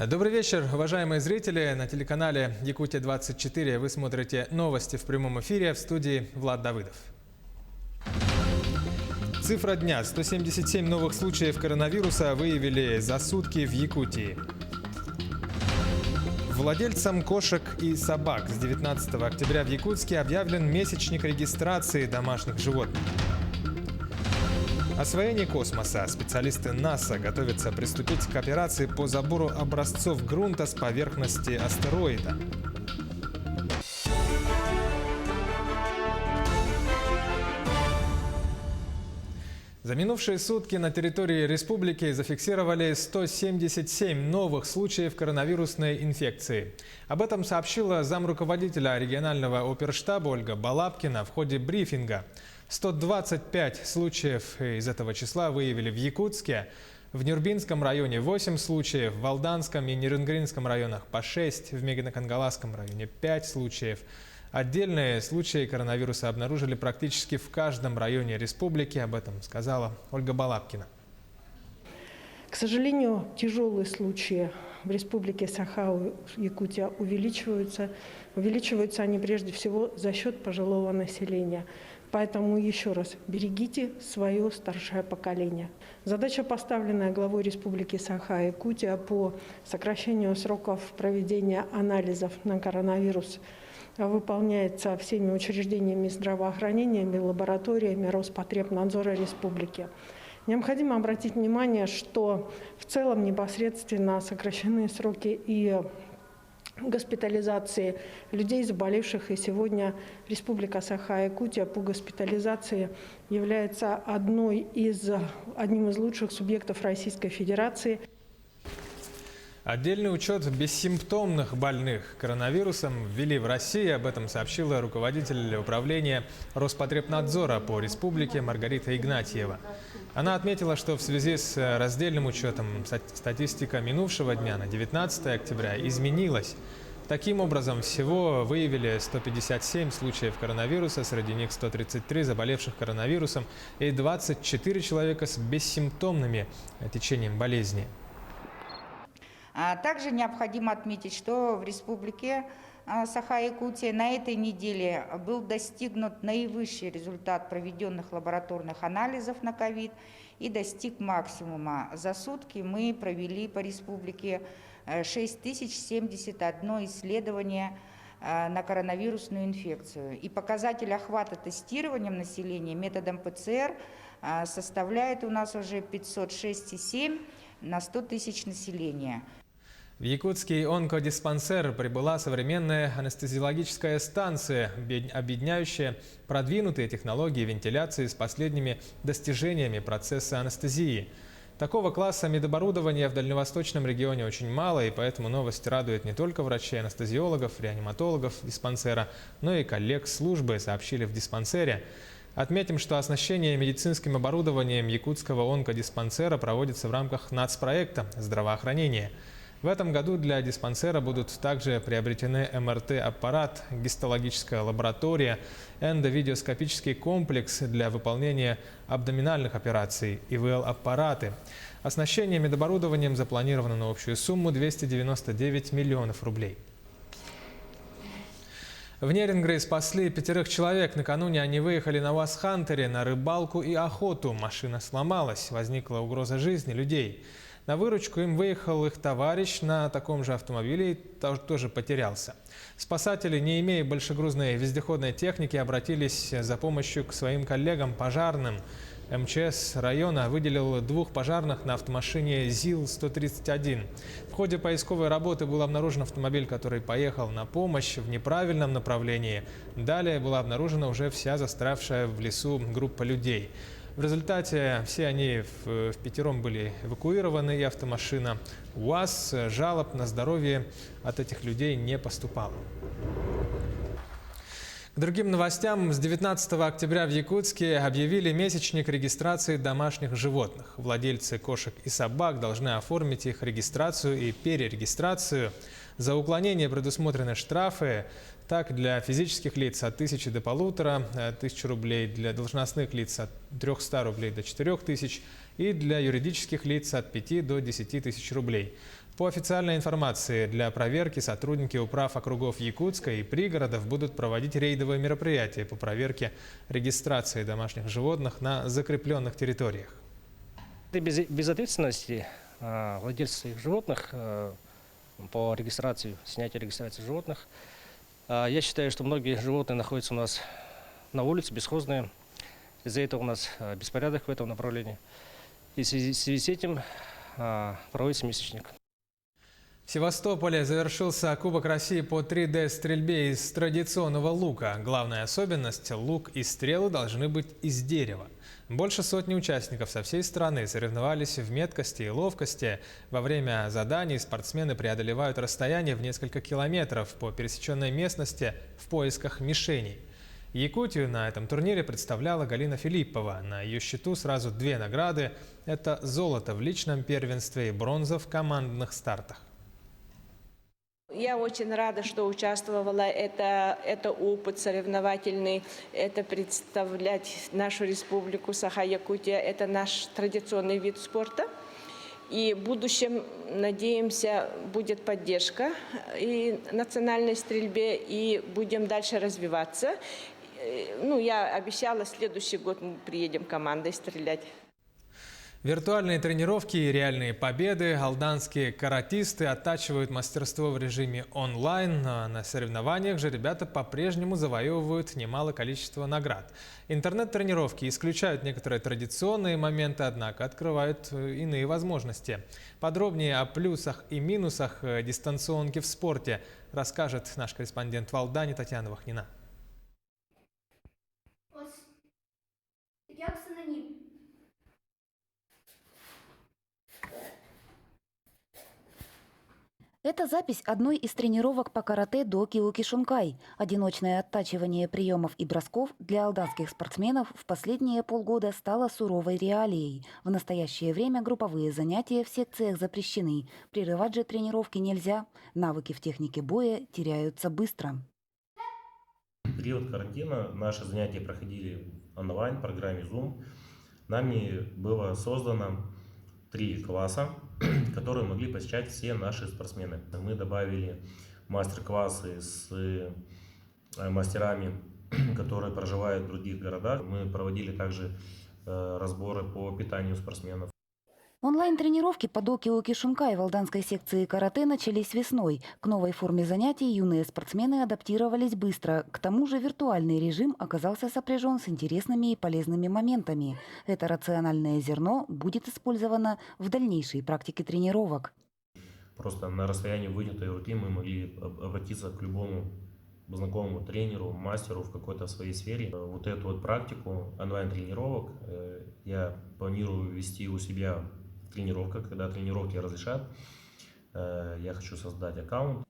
Добрый вечер, уважаемые зрители. На телеканале Якутия-24 вы смотрите новости в прямом эфире. В студии Влад Давыдов. Цифра дня. 177 новых случаев коронавируса выявили за сутки в Якутии. Владельцам кошек и собак с 19 октября в Якутске объявлен месячник регистрации домашних животных. Освоение космоса. Специалисты НАСА готовятся приступить к операции по забору образцов грунта с поверхности астероида. За минувшие сутки на территории республики зафиксировали 177 новых случаев коронавирусной инфекции. Об этом сообщила замруководителя регионального оперштаба Ольга Балабкина в ходе брифинга. 125 случаев из этого числа выявили в Якутске, в Нюрбинском районе 8 случаев, в Алданском и Нерюнгринском районах по 6, в Мегино-Кангаласском районе 5 случаев. Отдельные случаи коронавируса обнаружили практически в каждом районе республики. Об этом сказала Ольга Балабкина. К сожалению, тяжелые случаи в республике Саха-Якутия увеличиваются. Увеличиваются они прежде всего за счет пожилого населения. Поэтому еще раз берегите свое старшее поколение. Задача, поставленная главой Республики Саха-Якутия по сокращению сроков проведения анализов на коронавирус, выполняется всеми учреждениями здравоохранения и лабораториями Роспотребнадзора Республики. Необходимо обратить внимание, что в целом непосредственно сокращены сроки и госпитализации людей, заболевших, и сегодня Республика Саха-Якутия по госпитализации является одним из лучших субъектов Российской Федерации. Отдельный учет бессимптомных больных коронавирусом ввели в России. Об этом сообщила руководитель управления Роспотребнадзора по республике Маргарита Игнатьева. Она отметила, что в связи с раздельным учетом статистика минувшего дня на 19 октября изменилась. Таким образом, всего выявили 157 случаев коронавируса, среди них 133 заболевших коронавирусом и 24 человека с бессимптомными течением болезни. Также необходимо отметить, что в республике Саха-Якутия на этой неделе был достигнут наивысший результат проведенных лабораторных анализов на ковид и достиг максимума. За сутки мы провели по республике 6071 исследование на коронавирусную инфекцию. И показатель охвата тестированием населения методом ПЦР составляет у нас уже 506,7 на 100 тысяч населения. В якутский онкодиспансер прибыла современная анестезиологическая станция, объединяющая продвинутые технологии вентиляции с последними достижениями процесса анестезии. Такого класса медоборудования в дальневосточном регионе очень мало, и поэтому новость радует не только врачей-анестезиологов, реаниматологов диспансера, но и коллег службы, сообщили в диспансере. Отметим, что оснащение медицинским оборудованием якутского онкодиспансера проводится в рамках нацпроекта «Здравоохранение». В этом году для диспансера будут также приобретены МРТ-аппарат, гистологическая лаборатория, эндовидеоскопический комплекс для выполнения абдоминальных операций, ИВЛ-аппараты. Оснащение медоборудованием запланировано на общую сумму 299 миллионов рублей. В Нерюнгри спасли 5 человек. Накануне они выехали на УАЗ-Хантере на рыбалку и охоту. Машина сломалась, возникла угроза жизни людей. На выручку им выехал их товарищ на таком же автомобиле и тоже потерялся. Спасатели, не имея большегрузной вездеходной техники, обратились за помощью к своим коллегам пожарным. МЧС района выделил 2 пожарных на автомашине ЗИЛ-131. В ходе поисковой работы был обнаружен автомобиль, который поехал на помощь в неправильном направлении. Далее была обнаружена уже вся застрявшая в лесу группа людей. В результате все они впятером были эвакуированы, и автомашина УАЗ. Жалоб на здоровье от этих людей не поступало. К другим новостям. С 19 октября в Якутске объявили месячник регистрации домашних животных. Владельцы кошек и собак должны оформить их регистрацию и перерегистрацию. За уклонение предусмотрены штрафы. Так, для физических лиц от 1000 до 1500 рублей, для должностных лиц от 300 рублей до 4000 и для юридических лиц от 5 до 10 тысяч рублей. По официальной информации, для проверки сотрудники управ округов Якутска и пригородов будут проводить рейдовые мероприятия по проверке регистрации домашних животных на закрепленных территориях. Безответственности владельцев своих животных по регистрации, снятию регистрации животных. Я считаю, что многие животные находятся у нас на улице, бесхозные. Из-за этого у нас беспорядок в этом направлении. И в связи с этим проводится месячник. В Севастополе завершился Кубок России по 3D-стрельбе из традиционного лука. Главная особенность – лук и стрелы должны быть из дерева. Больше сотни участников со всей страны соревновались в меткости и ловкости. Во время заданий спортсмены преодолевают расстояние в несколько километров по пересеченной местности в поисках мишеней. Якутию на этом турнире представляла Галина Филиппова. На ее счету сразу две награды – это золото в личном первенстве и бронза в командных стартах. Я очень рада, что участвовала. Это опыт соревновательный, это представлять нашу республику Саха-Якутия, это наш традиционный вид спорта. И в будущем, надеемся, будет поддержка и национальной стрельбе, и будем дальше развиваться. Я обещала, следующий год мы приедем командой стрелять. Виртуальные тренировки и реальные победы. Алданские каратисты оттачивают мастерство в режиме онлайн. На соревнованиях же ребята по-прежнему завоевывают немалое количество наград. Интернет-тренировки исключают некоторые традиционные моменты, однако открывают иные возможности. Подробнее о плюсах и минусах дистанционки в спорте расскажет наш корреспондент в Алдане Татьяна Вахнина. Это запись одной из тренировок по карате до Киокушинкай. Одиночное оттачивание приемов и бросков для алданских спортсменов в последние полгода стало суровой реалией. В настоящее время групповые занятия в секциях запрещены. Прерывать же тренировки нельзя. Навыки в технике боя теряются быстро. В период карантина наши занятия проходили онлайн в программе Zoom. Нами было создано 3 класса, которые могли посещать все наши спортсмены. Мы добавили мастер-классы с мастерами, которые проживают в других городах. Мы проводили также разборы по питанию спортсменов. Онлайн-тренировки по до Киокушинкай в алданской секции карате начались весной. К новой форме занятий юные спортсмены адаптировались быстро. К тому же виртуальный режим оказался сопряжен с интересными и полезными моментами. Это рациональное зерно будет использовано в дальнейшей практике тренировок. Просто на расстоянии вытянутой руки мы могли обратиться к любому знакомому тренеру, мастеру в какой-то своей сфере. Вот эту вот практику онлайн-тренировок я планирую вести у себя в тренировках, когда тренировки разрешат. Я хочу создать аккаунт.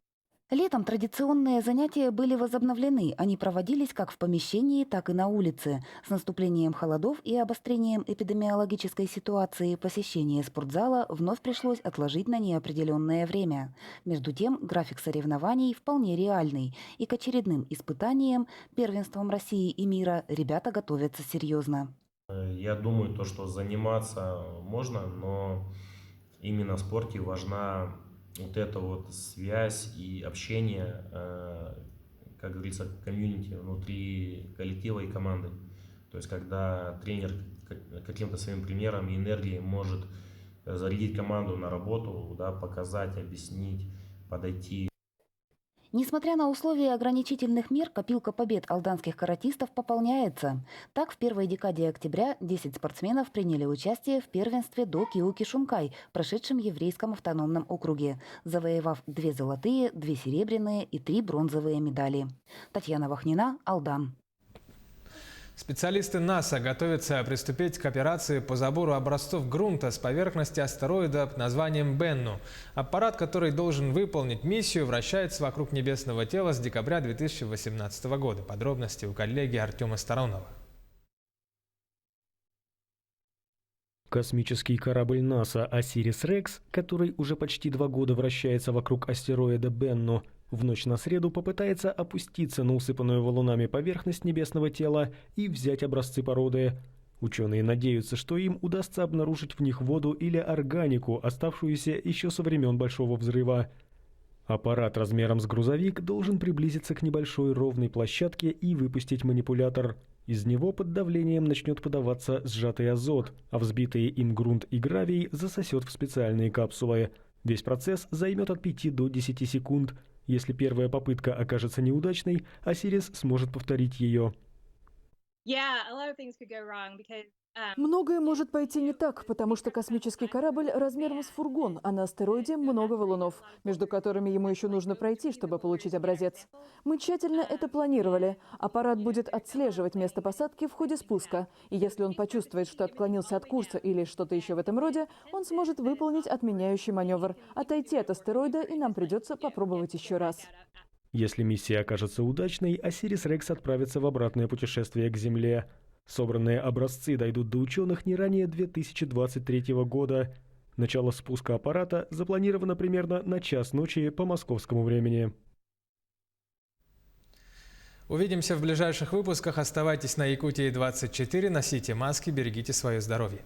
Летом традиционные занятия были возобновлены. Они проводились как в помещении, так и на улице. С наступлением холодов и обострением эпидемиологической ситуации посещение спортзала вновь пришлось отложить на неопределенное время. Между тем, график соревнований вполне реальный. И к очередным испытаниям, первенствам России и мира, ребята готовятся серьезно. Я думаю, что заниматься можно, но именно в спорте важна вот эта вот связь и общение, как говорится, комьюнити внутри коллектива и команды. То есть, когда тренер каким-то своим примером и энергией может зарядить команду на работу, да, показать, объяснить, подойти. Несмотря на условия ограничительных мер, копилка побед алданских каратистов пополняется. Так, в первой декаде октября 10 спортсменов приняли участие в первенстве до Киокушинкай, прошедшем еврейском автономном округе, завоевав 2 золотые, 2 серебряные и 3 бронзовые медали. Татьяна Вахнина, Алдан. Специалисты НАСА готовятся приступить к операции по забору образцов грунта с поверхности астероида под названием Бенну. Аппарат, который должен выполнить миссию, вращается вокруг небесного тела с декабря 2018 года. Подробности у коллеги Артема Сторонова. Космический корабль НАСА «Осирис-Рекс», который уже почти 2 года вращается вокруг астероида Бенну, в ночь на среду попытается опуститься на усыпанную валунами поверхность небесного тела и взять образцы породы. Ученые надеются, что им удастся обнаружить в них воду или органику, оставшуюся еще со времен Большого взрыва. Аппарат размером с грузовик должен приблизиться к небольшой ровной площадке и выпустить манипулятор. Из него под давлением начнет подаваться сжатый азот, а взбитые им грунт и гравий засосет в специальные капсулы. Весь процесс займет от 5 до 10 секунд. Если первая попытка окажется неудачной, Осирис сможет повторить ее. Многое может пойти не так, потому что космический корабль размером с фургон, а на астероиде много валунов, между которыми ему еще нужно пройти, чтобы получить образец. Мы тщательно это планировали. Аппарат будет отслеживать место посадки в ходе спуска, и если он почувствует, что отклонился от курса или что-то еще в этом роде, он сможет выполнить отменяющий маневр, отойти от астероида, и нам придется попробовать еще раз. Если миссия окажется удачной, Осирис Рекс отправится в обратное путешествие к Земле. Собранные образцы дойдут до ученых не ранее 2023 года. Начало спуска аппарата запланировано примерно на 1:00 ночи по московскому времени. Увидимся в ближайших выпусках. Оставайтесь на Якутии 24, носите маски, берегите свое здоровье.